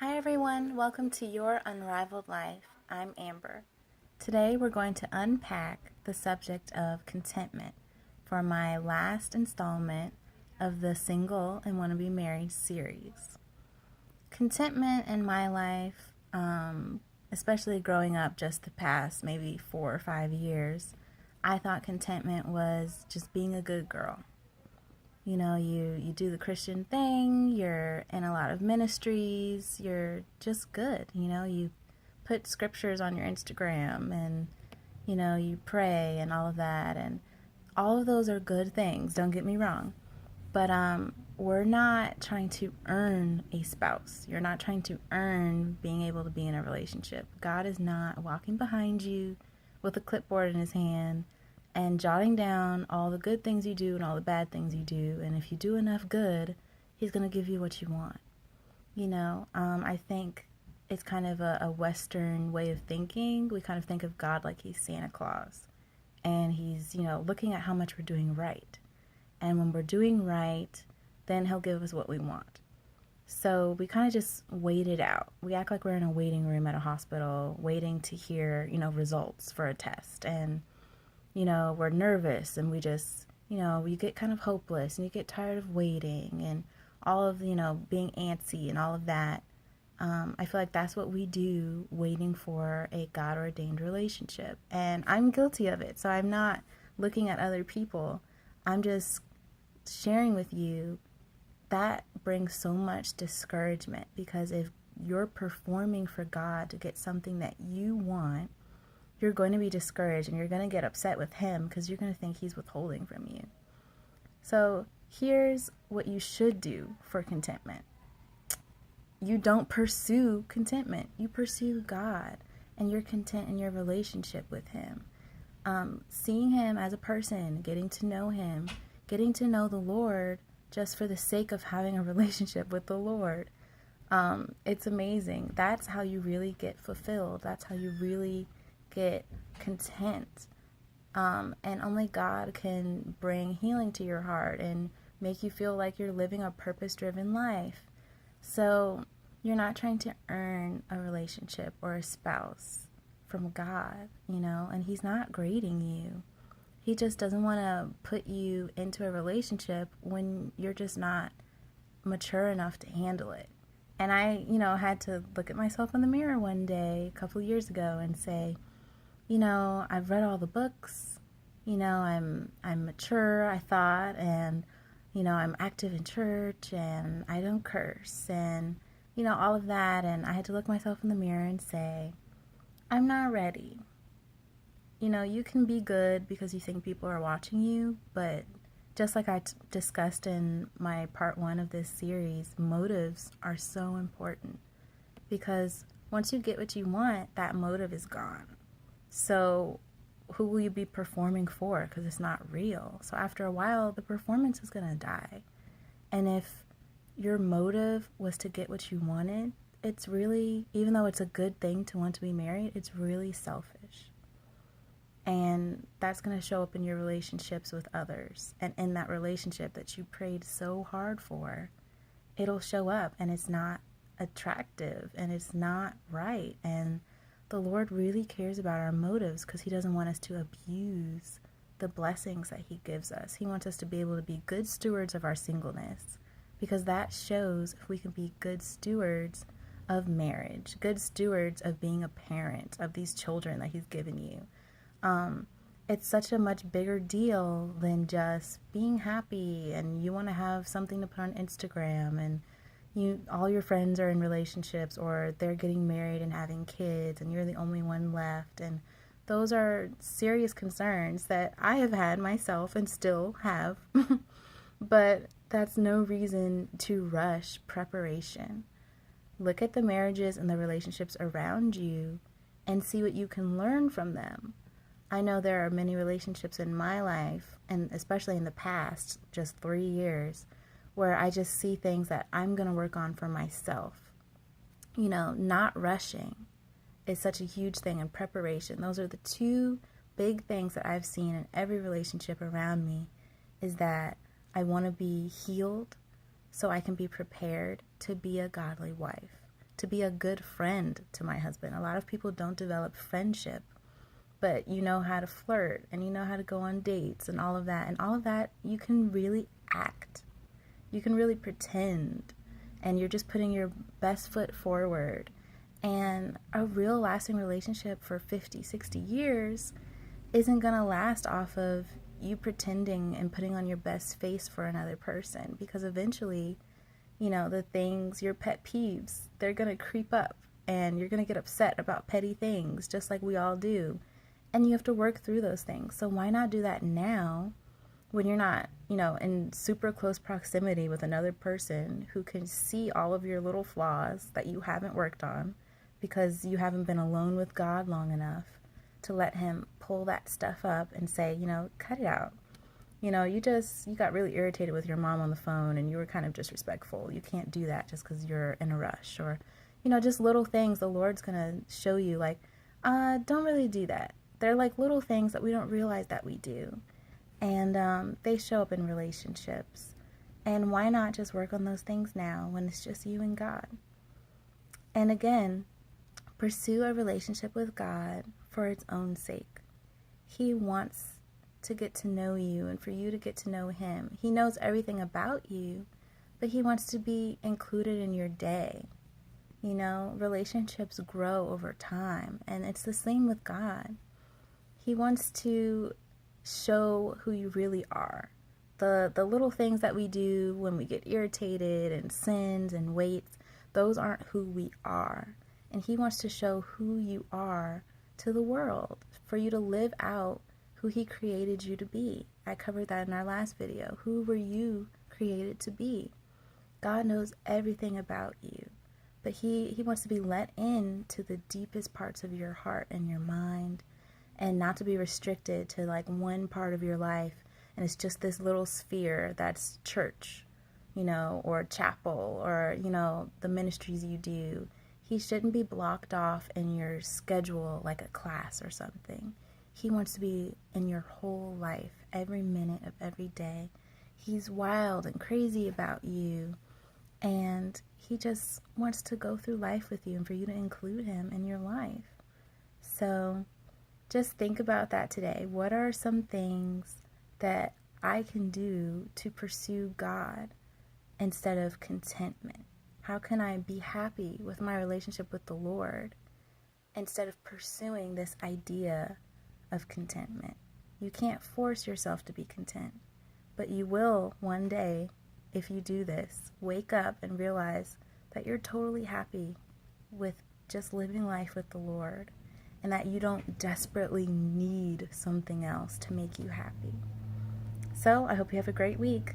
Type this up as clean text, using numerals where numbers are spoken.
Hi everyone, welcome to Your Unrivaled Life. I'm Amber. Today we're going to unpack the subject of contentment for my last installment of the Single and Want to Be Married series. Contentment in my life, especially growing up just the past maybe 4 or 5 years, I thought contentment was just being a good girl. You do the Christian thing, you're in a lot of ministries, you're just good. You put scriptures on your Instagram and, you pray and all of that. And all of those are good things, don't get me wrong. But we're not trying to earn a spouse. You're not trying to earn being able to be in a relationship. God is not walking behind you with a clipboard in his hand and jotting down all the good things you do and all the bad things you do. And if you do enough good, he's going to give you what you want. I think it's kind of a Western way of thinking. We kind of think of God like he's Santa Claus. And he's, looking at how much we're doing right. And when we're doing right, then he'll give us what we want. So we kind of just wait it out. We act like we're in a waiting room at a hospital, waiting to hear, results for a test. And we're nervous and we just, you get kind of hopeless and you get tired of waiting and all of, being antsy and all of that. I feel like that's what we do waiting for a God ordained relationship. And I'm guilty of it. So I'm not looking at other people. I'm just sharing with you that brings so much discouragement, because if you're performing for God to get something that you want, you're going to be discouraged and you're going to get upset with him because you're going to think he's withholding from you. So here's what you should do for contentment. You don't pursue contentment. You pursue God, and you're content in your relationship with him. Seeing him as a person, getting to know him, getting to know the Lord just for the sake of having a relationship with the Lord. It's amazing. That's how you really get fulfilled. That's how you really get content. And only God can bring healing to your heart and make you feel like you're living a purpose-driven life. So you're not trying to earn a relationship or a spouse from God, and he's not grading you. He just doesn't want to put you into a relationship when you're just not mature enough to handle it. And I, had to look at myself in the mirror one day a couple of years ago and say, I've read all the books, I'm mature, I thought, and, I'm active in church and I don't curse and, all of that. And I had to look myself in the mirror and say, I'm not ready. You can be good because you think people are watching you, but just like I discussed in my part 1 of this series, motives are so important, because once you get what you want, that motive is gone. So who will you be performing for? Because it's not real. So after a while, the performance is going to die. And if your motive was to get what you wanted, it's really, even though it's a good thing to want to be married, it's really selfish. And that's going to show up in your relationships with others. And in that relationship that you prayed so hard for, it'll show up, and it's not attractive and it's not right. And the Lord really cares about our motives, because he doesn't want us to abuse the blessings that he gives us. He wants us to be able to be good stewards of our singleness, because that shows if we can be good stewards of marriage, good stewards of being a parent of these children that he's given you. It's such a much bigger deal than just being happy and you want to have something to put on Instagram and all your friends are in relationships or they're getting married and having kids and you're the only one left. And those are serious concerns that I have had myself and still have. But that's no reason to rush preparation. Look at the marriages and the relationships around you and see what you can learn from them. I know there are many relationships in my life, and especially in the past, just 3 years, where I just see things that I'm going to work on for myself. Not rushing is such a huge thing, in preparation. Those are the 2 big things that I've seen in every relationship around me, is that I want to be healed so I can be prepared to be a godly wife. to be a good friend to my husband. A lot of people don't develop friendship, but you know how to flirt and you know how to go on dates and all of that. And all of that, you can really act. You can really pretend. And you're just putting your best foot forward. And a real lasting relationship for 50, 60 years isn't going to last off of you pretending and putting on your best face for another person. Because eventually, you know, the things, your pet peeves, they're going to creep up. And you're going to get upset about petty things, just like we all do. And you have to work through those things. So why not do that now when you're not, you know, in super close proximity with another person who can see all of your little flaws that you haven't worked on because you haven't been alone with God long enough to let him pull that stuff up and say, you know, cut it out. You know, you got really irritated with your mom on the phone and you were kind of disrespectful. You can't do that just because you're in a rush. Or, you know, just little things the Lord's going to show you, like, don't really do that. They're like little things that we don't realize that we do. And they show up in relationships. And why not just work on those things now when it's just you and God? And again, pursue a relationship with God for its own sake. He wants to get to know you and for you to get to know him. He knows everything about you, but he wants to be included in your day. You know, relationships grow over time, and it's the same with God. He wants to show who you really are. The little things that we do when we get irritated and sins and waits, those aren't who we are. And he wants to show who you are to the world, for you to live out who he created you to be. I covered that in our last video. Who were you created to be? God knows everything about you, but he wants to be let in to the deepest parts of your heart and your mind, and not to be restricted to like one part of your life, and it's just this little sphere that's church, you know, or chapel, or, you know, the ministries you do. He shouldn't be blocked off in your schedule like a class or something. He wants to be in your whole life, every minute of every day. He's wild and crazy about you, and he just wants to go through life with you and for you to include him in your life. So just think about that today. What are some things that I can do to pursue God instead of contentment? How can I be happy with my relationship with the Lord instead of pursuing this idea of contentment? You can't force yourself to be content, but you will one day, if you do this, wake up and realize that you're totally happy with just living life with the Lord, and that you don't desperately need something else to make you happy. So I hope you have a great week.